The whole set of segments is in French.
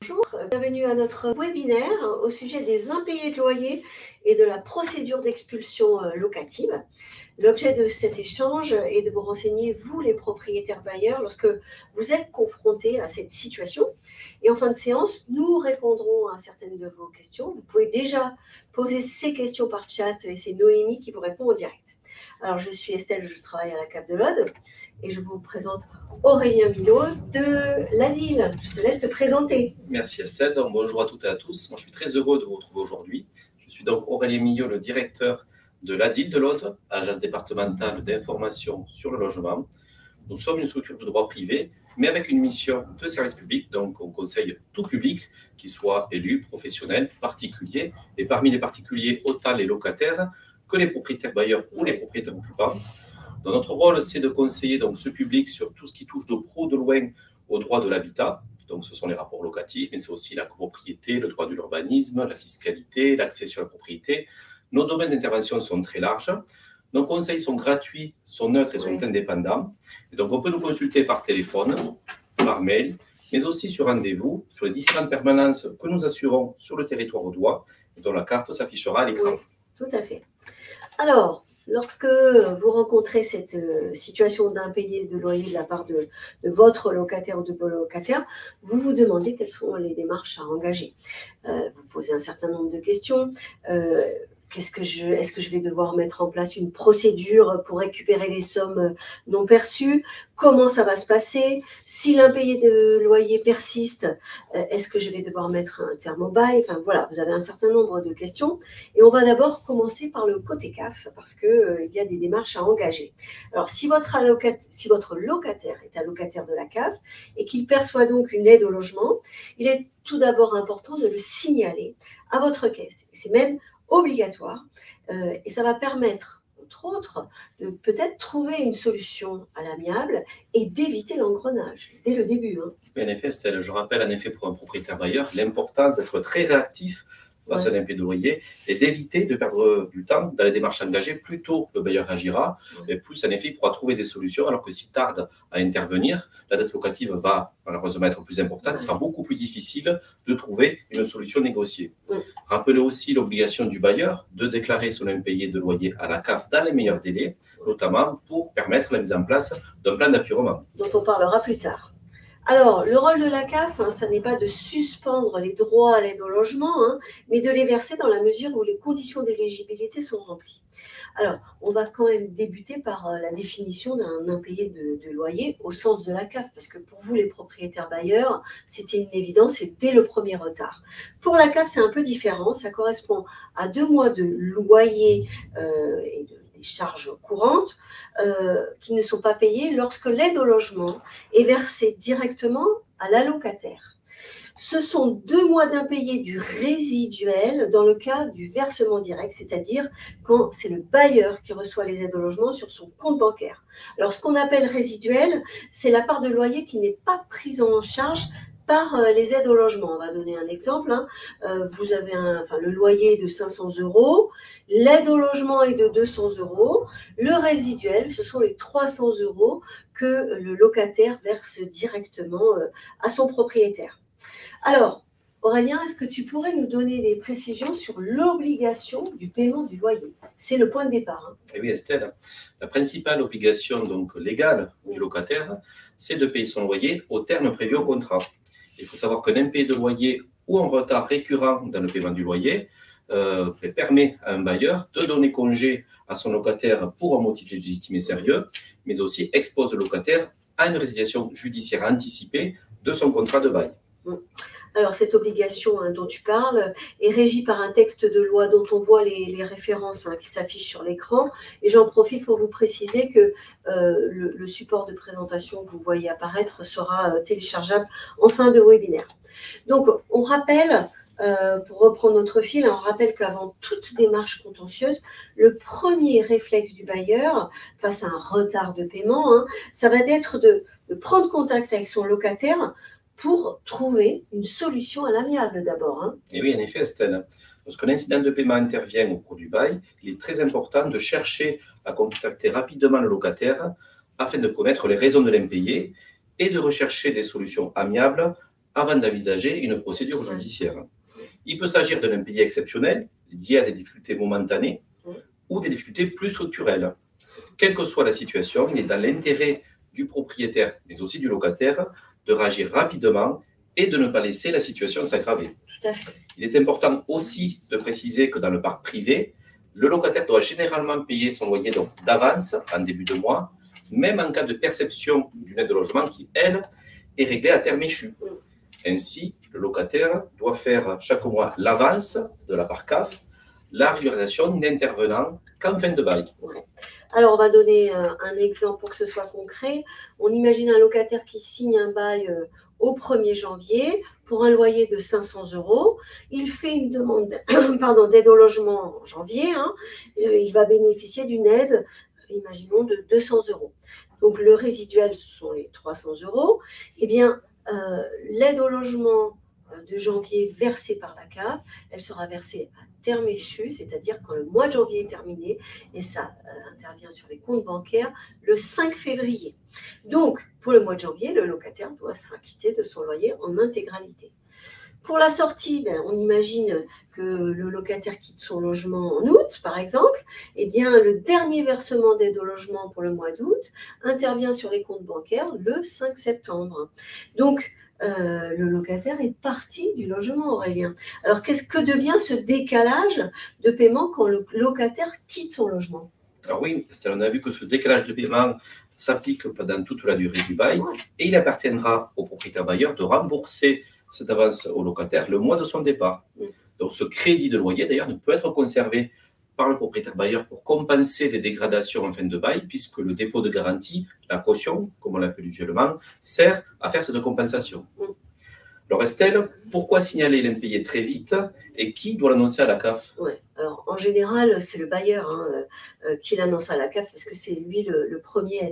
Bonjour, bienvenue à notre webinaire au sujet des impayés de loyer et de la procédure d'expulsion locative. L'objet de cet échange est de vous renseigner, vous les propriétaires bailleurs, lorsque vous êtes confrontés à cette situation. Et en fin de séance, nous répondrons à certaines de vos questions. Vous pouvez déjà poser ces questions par chat et c'est Noémie qui vous répond en direct. Alors, je suis Estelle, je travaille à la CAF de l'Aude et je vous présente Aurélien Milot de l'ADIL. Je te laisse te présenter. Merci Estelle, donc bonjour à toutes et à tous. Moi, je suis très heureux de vous retrouver aujourd'hui. Je suis donc Aurélien Milot, le directeur de l'ADIL de l'Aude, agence départementale d'information sur le logement. Nous sommes une structure de droit privé, mais avec une mission de service public, donc on conseille tout public, qu'il soit élu, professionnel, particulier, et parmi les particuliers, autant les locataires que les propriétaires bailleurs ou les propriétaires occupants. Donc, notre rôle, c'est de conseiller donc, ce public sur tout ce qui touche de pro, de loin au droit de l'habitat. Donc, ce sont les rapports locatifs, mais c'est aussi la copropriété, le droit de l'urbanisme, la fiscalité, l'accès sur la propriété. Nos domaines d'intervention sont très larges. Nos conseils sont gratuits, sont neutres et sont indépendants. Et donc, on peut nous consulter par téléphone, par mail, mais aussi sur rendez-vous, sur les différentes permanences que nous assurons sur le territoire audois, et dont la carte s'affichera à l'écran. Oui, tout à fait. Alors, lorsque vous rencontrez cette situation d'impayé de loyer de la part de votre locataire ou de vos locataires, vous vous demandez quelles sont les démarches à engager. Vous posez un certain nombre de questions. Est-ce que je vais devoir mettre en place une procédure pour récupérer les sommes non perçues? Comment ça va se passer? Si l'impayé de loyer persiste, est-ce que je vais devoir mettre un terme au bail? Enfin voilà, vous avez un certain nombre de questions. Et on va d'abord commencer par le côté CAF parce qu'il y a des démarches à engager. Alors, si votre locataire est allocataire de la CAF et qu'il perçoit donc une aide au logement, il est tout d'abord important de le signaler à votre caisse. C'est même obligatoire et ça va permettre, entre autres, de peut-être trouver une solution à l'amiable et d'éviter l'engrenage dès le début. En effet, Estelle, je rappelle en effet pour un propriétaire bailleur l'importance d'être très réactif face à l'impayé de loyer et d'éviter de perdre du temps dans les démarches engagées. Plus tôt le bailleur agira, et plus en effet il pourra trouver des solutions, alors que s'il tarde à intervenir, la dette locative va malheureusement être plus importante, il sera beaucoup plus difficile de trouver une solution négociée. Rappelez aussi l'obligation du bailleur de déclarer son impayé de loyer à la CAF dans les meilleurs délais, notamment pour permettre la mise en place d'un plan d'apurement. Dont on parlera plus tard. Alors, le rôle de la CAF, ça n'est pas de suspendre les droits à l'aide au logement, mais de les verser dans la mesure où les conditions d'éligibilité sont remplies. Alors, on va quand même débuter par la définition d'un impayé de loyer au sens de la CAF, parce que pour vous, les propriétaires bailleurs, c'était une évidence et dès le premier retard. Pour la CAF, c'est un peu différent, ça correspond à 2 mois de loyer et des charges courantes qui ne sont pas payées lorsque l'aide au logement est versée directement à l'allocataire. Ce sont 2 mois d'impayés du résiduel dans le cas du versement direct, c'est-à-dire quand c'est le bailleur qui reçoit les aides au logement sur son compte bancaire. Alors, ce qu'on appelle résiduel, c'est la part de loyer qui n'est pas prise en charge par les aides au logement. On va donner un exemple. Vous avez le loyer est de 500 €, l'aide au logement est de 200 €, le résiduel, ce sont les 300 € que le locataire verse directement à son propriétaire. Alors, Aurélien, est-ce que tu pourrais nous donner des précisions sur l'obligation du paiement du loyer? C'est le point de départ. Et oui, Estelle, la principale obligation donc légale du locataire, c'est de payer son loyer au terme prévu au contrat. Il faut savoir qu'un impayé de loyer ou un retard récurrent dans le paiement du loyer permet à un bailleur de donner congé à son locataire pour un motif légitime et sérieux, mais aussi expose le locataire à une résiliation judiciaire anticipée de son contrat de bail. Alors, cette obligation dont tu parles est régie par un texte de loi dont on voit les références qui s'affichent sur l'écran. Et j'en profite pour vous préciser que le support de présentation que vous voyez apparaître sera téléchargeable en fin de webinaire. Donc, on rappelle, pour reprendre notre fil, on rappelle qu'avant toute démarche contentieuse, le premier réflexe du bailleur face à un retard de paiement, ça va être de prendre contact avec son locataire pour trouver une solution à l'amiable d'abord. Et oui, en effet, Estelle, lorsqu'un incident de paiement intervient au cours du bail, il est très important de chercher à contacter rapidement le locataire afin de connaître les raisons de l'impayé et de rechercher des solutions amiables avant d'envisager une procédure judiciaire. Il peut s'agir d'un impayé exceptionnel lié à des difficultés momentanées ou des difficultés plus structurelles. Quelle que soit la situation, il est dans l'intérêt du propriétaire, mais aussi du locataire, de réagir rapidement et de ne pas laisser la situation s'aggraver. Tout à fait. Il est important aussi de préciser que dans le parc privé, le locataire doit généralement payer son loyer d'avance en début de mois, même en cas de perception d'une aide de logement qui, elle, est réglée à terme échu. Ainsi, le locataire doit faire chaque mois l'avance de la part CAF, la régularisation n'intervenant qu'en fin de bail. Ouais. Alors, on va donner un exemple pour que ce soit concret. On imagine un locataire qui signe un bail au 1er janvier pour un loyer de 500 €. Il fait une demande d'aide au logement en janvier. Il va bénéficier d'une aide, imaginons, de 200 €. Donc, le résiduel, ce sont les 300 €. Eh bien, l'aide au logement de janvier versée par la CAF, elle sera versée à terme échu, c'est-à-dire quand le mois de janvier est terminé, et ça intervient sur les comptes bancaires le 5 février. Donc, pour le mois de janvier, le locataire doit s'acquitter de son loyer en intégralité. Pour la sortie, on imagine que le locataire quitte son logement en août, par exemple. Eh bien, le dernier versement d'aide au logement pour le mois d'août intervient sur les comptes bancaires le 5 septembre. Donc, le locataire est parti du logement, Aurélien. Alors, que devient ce décalage de paiement quand le locataire quitte son logement? Alors oui, on a vu que ce décalage de paiement s'applique pendant toute la durée du bail et il appartiendra au propriétaire bailleur de rembourser cette avance au locataire le mois de son départ. Donc ce crédit de loyer, d'ailleurs, ne peut être conservé par le propriétaire bailleur pour compenser des dégradations en fin de bail, puisque le dépôt de garantie, la caution, comme on l'appelle usuellement, sert à faire cette compensation. Alors Estelle, pourquoi signaler l'impayé très vite et qui doit l'annoncer à la CAF? Ouais. Alors en général, c'est le bailleur qui l'annonce à la CAF parce que c'est lui le premier à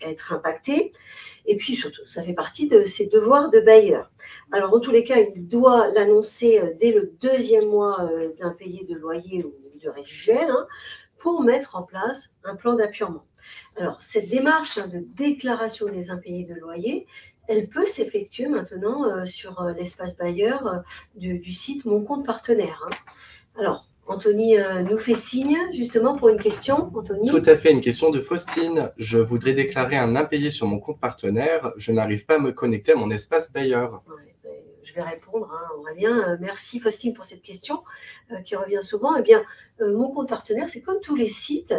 être impacté. Et puis surtout, ça fait partie de ses devoirs de bailleur. Alors en tous les cas, il doit l'annoncer dès le 2e mois d'impayé de loyer ou de résiduel pour mettre en place un plan d'appurement. Alors cette démarche de déclaration des impayés de loyer, elle peut s'effectuer maintenant sur l'espace bailleur du site Mon Compte Partenaire. Alors, Anthony nous fait signe justement pour une question. Anthony? Tout à fait, une question de Faustine. Je voudrais déclarer un impayé sur mon compte partenaire. Je n'arrive pas à me connecter à mon espace bailleur. Ouais, je vais répondre, Aurélien. Merci Faustine pour cette question qui revient souvent. Eh bien, mon compte partenaire, c'est comme tous les sites.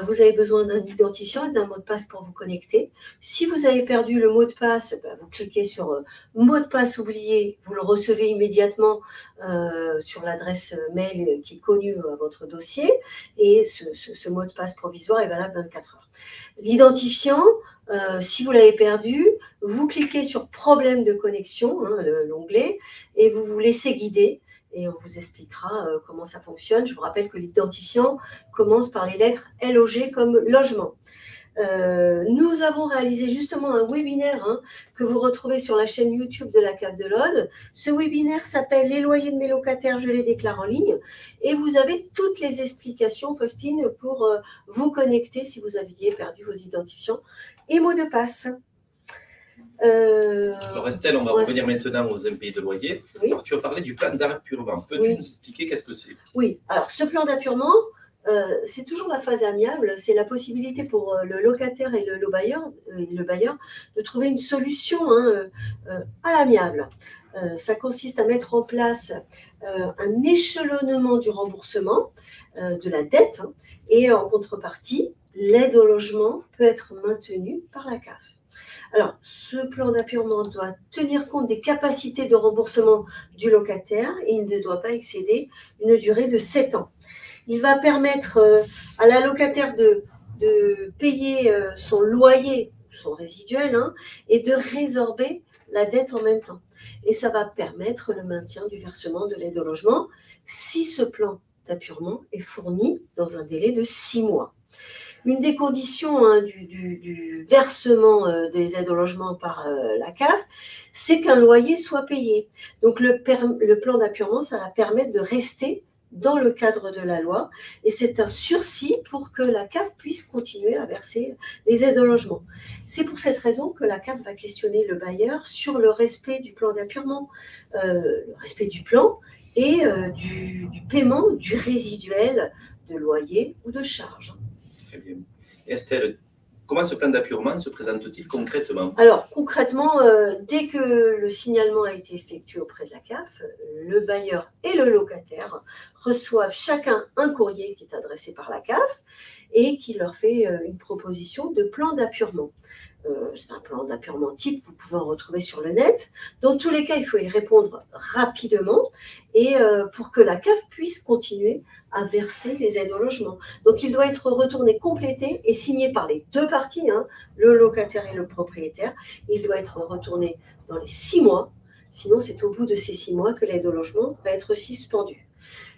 Vous avez besoin d'un identifiant et d'un mot de passe pour vous connecter. Si vous avez perdu le mot de passe, vous cliquez sur mot de passe oublié. Vous le recevez immédiatement sur l'adresse mail qui est connue à votre dossier. Et ce mot de passe provisoire est valable 24 heures. L'identifiant, si vous l'avez perdu, vous cliquez sur problème de connexion, l'onglet, et vous vous laissez guider. Et on vous expliquera comment ça fonctionne. Je vous rappelle que l'identifiant commence par les lettres LOG comme logement. Nous avons réalisé justement un webinaire que vous retrouvez sur la chaîne YouTube de la CAF de l'Aude. Ce webinaire s'appelle « Les loyers de mes locataires, je les déclare en ligne » et vous avez toutes les explications, Faustine, pour vous connecter si vous aviez perdu vos identifiants et mots de passe. Alors Estelle, on va revenir maintenant aux impayés de loyer. Oui. Alors tu as parlé du plan d'appurement. Peux-tu nous expliquer qu'est-ce que c'est? Oui, alors ce plan d'appurement, c'est toujours la phase amiable, c'est la possibilité pour le locataire et le bailleur de trouver une solution à l'amiable. Ça consiste à mettre en place un échelonnement du remboursement de la dette et en contrepartie, l'aide au logement peut être maintenue par la CAF. Alors, ce plan d'appurement doit tenir compte des capacités de remboursement du locataire et il ne doit pas excéder une durée de 7 ans. Il va permettre à la locataire de payer son loyer, son résiduel, et de résorber la dette en même temps. Et ça va permettre le maintien du versement de l'aide au logement si ce plan d'appurement est fourni dans un délai de 6 mois. Une des conditions du versement des aides au logement par la CAF, c'est qu'un loyer soit payé. Donc le plan d'appurement, ça va permettre de rester dans le cadre de la loi et c'est un sursis pour que la CAF puisse continuer à verser les aides au logement. C'est pour cette raison que la CAF va questionner le bailleur sur le respect du plan d'appurement, le respect du plan et du paiement du résiduel de loyer ou de charge. Très bien. Estelle, comment ce plan d'appurement se présente-t-il concrètement? Alors, concrètement, dès que le signalement a été effectué auprès de la CAF, le bailleur et le locataire reçoivent chacun un courrier qui est adressé par la CAF et qui leur fait une proposition de plan d'appurement. C'est un plan d'appurement type, vous pouvez en retrouver sur le net. Dans tous les cas, il faut y répondre rapidement et pour que la CAF puisse continuer à verser les aides au logement. Donc, il doit être retourné, complété et signé par les deux parties, hein, le locataire et le propriétaire. Il doit être retourné dans les 6 mois. Sinon, c'est au bout de ces 6 mois que l'aide au logement va être suspendue.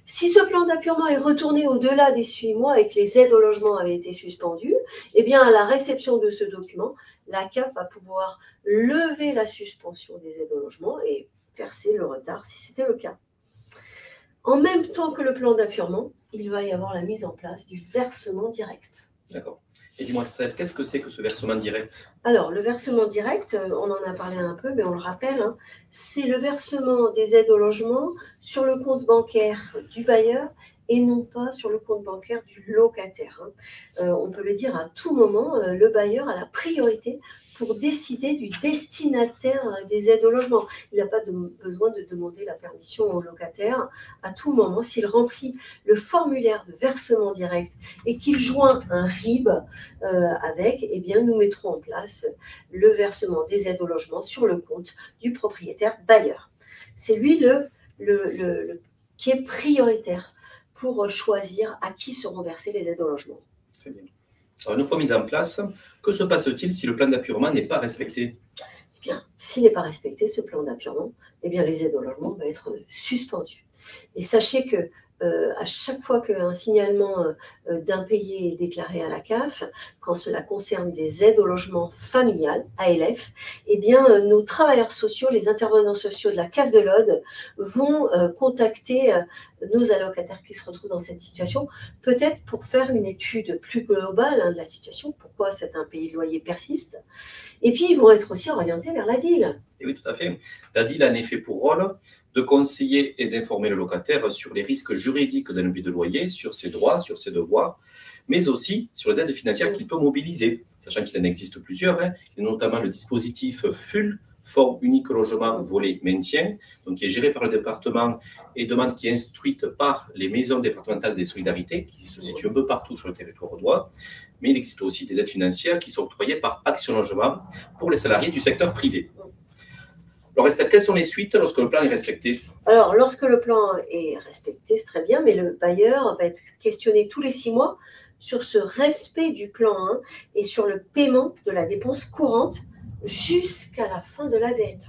Si ce plan d'appurement est retourné au-delà des 6 mois et que les aides au logement avaient été suspendues, eh bien, à la réception de ce document, la CAF va pouvoir lever la suspension des aides au logement et verser le retard si c'était le cas. En même temps que le plan d'appurement, il va y avoir la mise en place du versement direct. D'accord. Et dis-moi, Estelle, qu'est-ce que c'est que ce versement direct? Alors, le versement direct, on en a parlé un peu, mais on le rappelle, hein, c'est le versement des aides au logement sur le compte bancaire du bailleur et non pas sur le compte bancaire du locataire. On peut le dire à tout moment, le bailleur a la priorité pour décider du destinataire des aides au logement. Il n'a pas besoin de demander la permission au locataire à tout moment. S'il remplit le formulaire de versement direct et qu'il joint un RIB avec, eh bien, nous mettrons en place le versement des aides au logement sur le compte du propriétaire bailleur. C'est lui qui est prioritaire pour choisir à qui seront versées les aides au logement. Très bien. Alors, une fois mis en place, que se passe-t-il si le plan d'appurement n'est pas respecté? Eh bien, s'il n'est pas respecté, ce plan d'appurement, eh bien, les aides au logement vont être suspendues. Et sachez que à chaque fois qu'un signalement d'impayé est déclaré à la CAF, quand cela concerne des aides au logement familial, ALF, eh bien, nos travailleurs sociaux, les intervenants sociaux de la CAF de l'Aude vont contacter nos allocataires qui se retrouvent dans cette situation, peut-être pour faire une étude plus globale de la situation, pourquoi cet impayé de loyer persiste. Et puis, ils vont être aussi orientés vers la DIL. Et oui, tout à fait. La DIL a en effet pour rôle de conseiller et d'informer le locataire sur les risques juridiques d'un impayé de loyer, sur ses droits, sur ses devoirs, mais aussi sur les aides financières qu'il peut mobiliser, sachant qu'il en existe plusieurs, hein, et notamment le dispositif FUL, Fonds unique logement volet maintien, donc qui est géré par le département et demande qui est instruite par les maisons départementales des solidarités, qui se situent un peu partout sur le territoire audois, mais il existe aussi des aides financières qui sont octroyées par Action Logement pour les salariés du secteur privé. Alors, Estelle, quelles sont les suites lorsque le plan est respecté? Alors, lorsque le plan est respecté, c'est très bien, mais le bailleur va être questionné tous les 6 mois sur ce respect du plan 1 et sur le paiement de la dépense courante jusqu'à la fin de la dette.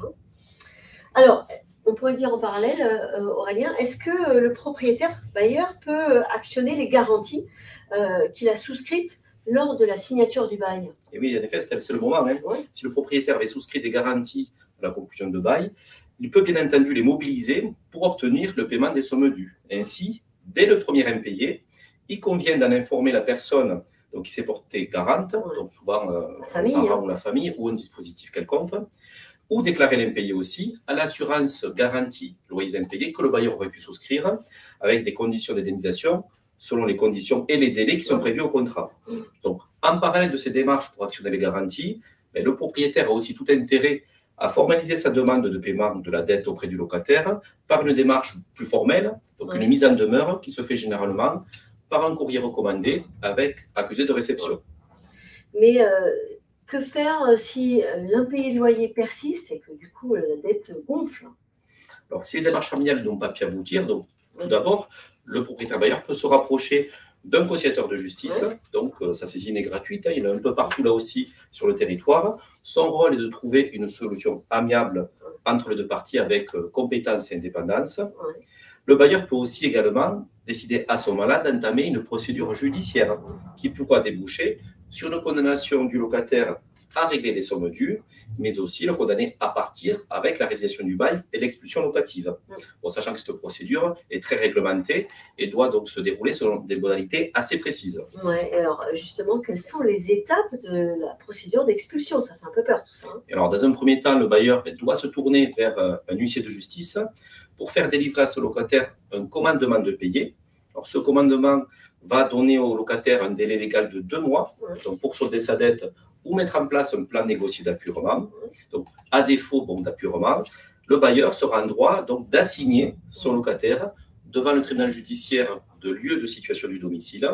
Alors, on pourrait dire en parallèle, Aurélien, est-ce que le propriétaire bailleur peut actionner les garanties qu'il a souscrites lors de la signature du bail? Et oui, en effet, Estelle, c'est le moment. Hein. Oui. Si le propriétaire avait souscrit des garanties à la conclusion de bail, il peut bien entendu les mobiliser pour obtenir le paiement des sommes dues. Ainsi, dès le premier impayé, il convient d'en informer la personne donc, qui s'est portée garante, donc souvent la famille, le parent ou la famille, ou un dispositif quelconque, ou déclarer l'impayé aussi à l'assurance garantie loyers impayés que le bailleur aurait pu souscrire avec des conditions d'indemnisation selon les conditions et les délais qui sont prévus au contrat. Donc, en parallèle de ces démarches pour actionner les garanties, le propriétaire a aussi tout intérêt à formaliser sa demande de paiement de la dette auprès du locataire par une démarche plus formelle, donc une mise en demeure qui se fait généralement par un courrier recommandé avec accusé de réception. Mais que faire si l'impayé de loyer persiste et que du coup la dette gonfle? Alors, si les démarches familiales n'ont pas pu aboutir, donc tout d'abord, le propriétaire bailleur peut se rapprocher d'un conciliateur de justice, donc sa saisine est gratuite, il y en a un peu partout là aussi sur le territoire. Son rôle est de trouver une solution amiable entre les deux parties avec compétence et indépendance. Le bailleur peut aussi également décider à ce moment-là d'entamer une procédure judiciaire qui pourra déboucher sur une condamnation du locataire à régler les sommes dues, mais aussi le condamner à partir avec la résiliation du bail et l'expulsion locative. Bon, sachant que cette procédure est très réglementée et doit donc se dérouler selon des modalités assez précises. Ouais, alors justement, quelles sont les étapes de la procédure d'expulsion? Ça fait un peu peur tout ça. Et alors, dans un premier temps, le bailleur doit se tourner vers un huissier de justice pour faire délivrer à ce locataire un commandement de payer. Alors, ce commandement va donner au locataire un délai légal de 2 mois donc pour solder sa dette ou mettre en place un plan négocié d'appurement. Donc, à défaut d'appurement, le bailleur sera en droit d'assigner son locataire devant le tribunal judiciaire de lieu de situation du domicile.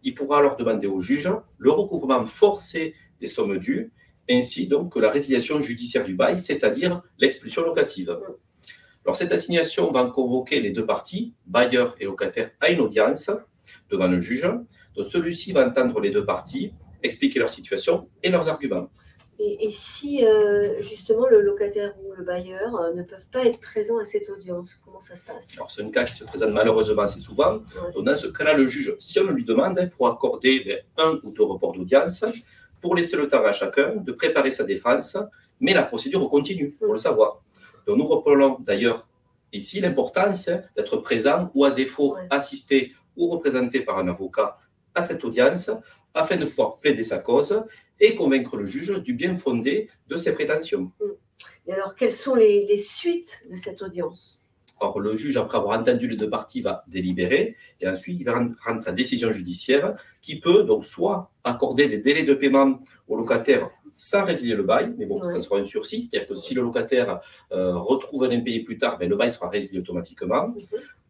Il pourra alors demander au juge le recouvrement forcé des sommes dues, ainsi donc que la résiliation judiciaire du bail, c'est-à-dire l'expulsion locative. Alors, cette assignation va convoquer les deux parties, bailleur et locataire, à une audience devant le juge. Donc, celui-ci va entendre les deux parties, expliquer leur situation et leurs arguments. Et si justement le locataire ou le bailleur ne peuvent pas être présents à cette audience, comment ça se passe? Alors, c'est un cas qui se présente malheureusement assez souvent. Donc, dans ce cas-là, le juge, si on lui demande, pour accorder 1 ou 2 reports d'audience, pour laisser le temps à chacun de préparer sa défense, mais la procédure continue, pour le savoir. Donc, nous rappelons d'ailleurs ici l'importance d'être présent ou à défaut assisté ou représenté par un avocat à cette audience afin de pouvoir plaider sa cause et convaincre le juge du bien fondé de ses prétentions. Et alors, quelles sont les suites de cette audience? Or, le juge, après avoir entendu les deux parties, va délibérer et ensuite il va rendre sa décision judiciaire qui peut donc soit accorder des délais de paiement au locataire sans résilier le bail, mais bon, ça sera un sursis, c'est-à-dire que si le locataire retrouve un impayé plus tard, le bail sera résilié automatiquement,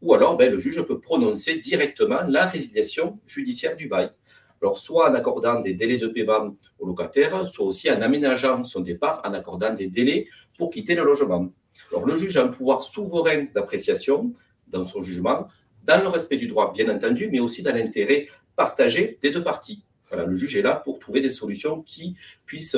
ou alors le juge peut prononcer directement la résiliation judiciaire du bail. Alors, soit en accordant des délais de paiement au locataire, soit aussi en aménageant son départ, en accordant des délais pour quitter le logement. Alors, le juge a un pouvoir souverain d'appréciation dans son jugement, dans le respect du droit, bien entendu, mais aussi dans l'intérêt partagé des deux parties. Voilà, le juge est là pour trouver des solutions qui puissent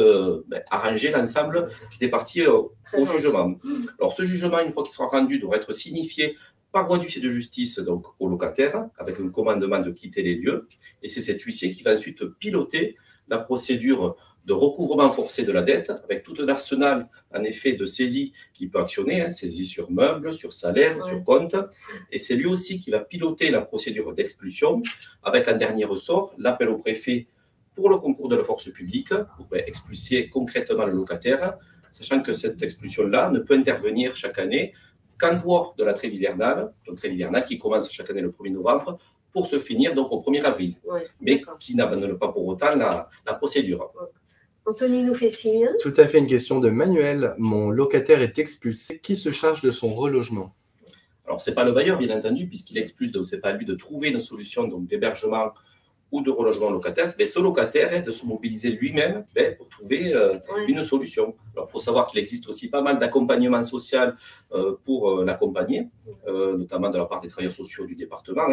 arranger l'ensemble des parties au jugement. Alors, ce jugement, une fois qu'il sera rendu, devra être signifié par voie d'huissier de justice donc au locataire, avec un commandement de quitter les lieux. Et c'est cet huissier qui va ensuite piloter la procédure de recouvrement forcé de la dette, avec tout un arsenal, en effet, de saisie qu'il peut actionner, saisie sur meubles, sur salaire, sur compte. Et c'est lui aussi qui va piloter la procédure d'expulsion, avec un dernier ressort, l'appel au préfet pour le concours de la force publique, pour expulser concrètement le locataire, sachant que cette expulsion-là ne peut intervenir chaque année qu'en dehors de la trêve hivernale, donc trêve hivernale qui commence chaque année le 1er novembre, pour se finir donc au 1er avril, mais qui n'abandonne pas pour autant la procédure. Anthony nous fait signe. Tout à fait, une question de Manuel. Mon locataire est expulsé. Qui se charge de son relogement? Alors, ce n'est pas le bailleur, bien entendu, puisqu'il expulse, donc ce n'est pas à lui de trouver une solution d'hébergement ou de relogement locataire, mais ce locataire est de se mobiliser lui-même pour trouver une solution. Alors, il faut savoir qu'il existe aussi pas mal d'accompagnement social pour l'accompagner, notamment de la part des travailleurs sociaux du département,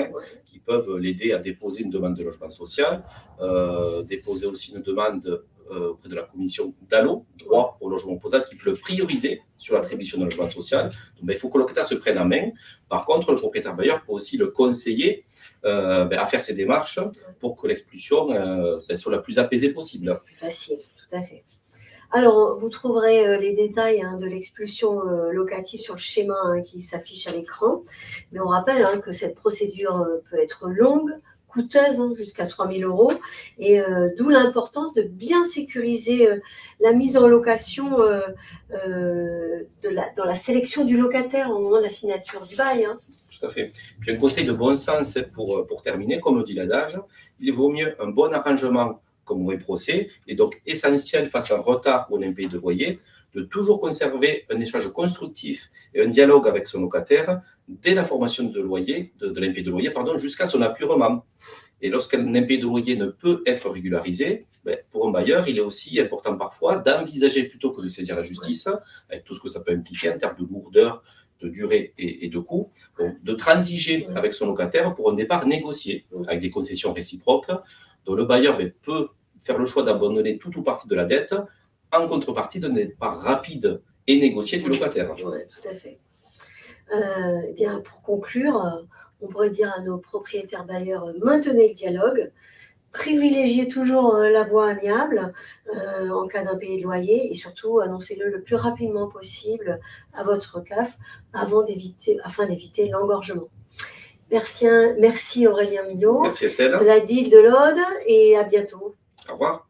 qui peuvent l'aider à déposer une demande de logement social, déposer aussi une demande auprès de la commission DALO, droit au logement opposable, qui peut le prioriser sur l'attribution d'un logement social. Donc, il faut que le locataire se prenne en main. Par contre, le propriétaire bailleur peut aussi le conseiller à faire ses démarches pour que l'expulsion soit la plus apaisée possible. Plus facile, tout à fait. Alors, vous trouverez les détails de l'expulsion locative sur le schéma qui s'affiche à l'écran. Mais on rappelle que cette procédure peut être longue, coûteuse, jusqu'à 3 000 €, et d'où l'importance de bien sécuriser la mise en location dans la sélection du locataire au moment de la signature du bail. Tout à fait. Puis un conseil de bon sens pour terminer, comme le dit l'adage, il vaut mieux un bon arrangement comme mauvais procès, et donc essentiel face à un retard ou un impayé de loyer, de toujours conserver un échange constructif et un dialogue avec son locataire dès la formation de loyer, de l'impayé de loyer, jusqu'à son appurement. Et lorsqu'un impayé de loyer ne peut être régularisé, pour un bailleur, il est aussi important parfois d'envisager, plutôt que de saisir la justice, avec tout ce que ça peut impliquer en termes de lourdeur, de durée et de coût, de transiger avec son locataire pour un départ négocié, avec des concessions réciproques, dont le bailleur peut faire le choix d'abandonner tout ou partie de la dette en contrepartie d'un départ rapide et négocié du locataire. Oui, tout à fait. Eh bien, pour conclure, on pourrait dire à nos propriétaires bailleurs, maintenez le dialogue, Privilégiez toujours la voie amiable en cas d'impayé de loyer et surtout annoncez-le le plus rapidement possible à votre CAF afin d'éviter l'engorgement. Merci Aurélien Millot Merci Estelle. de la DIL de l'Aude et à bientôt. Au revoir.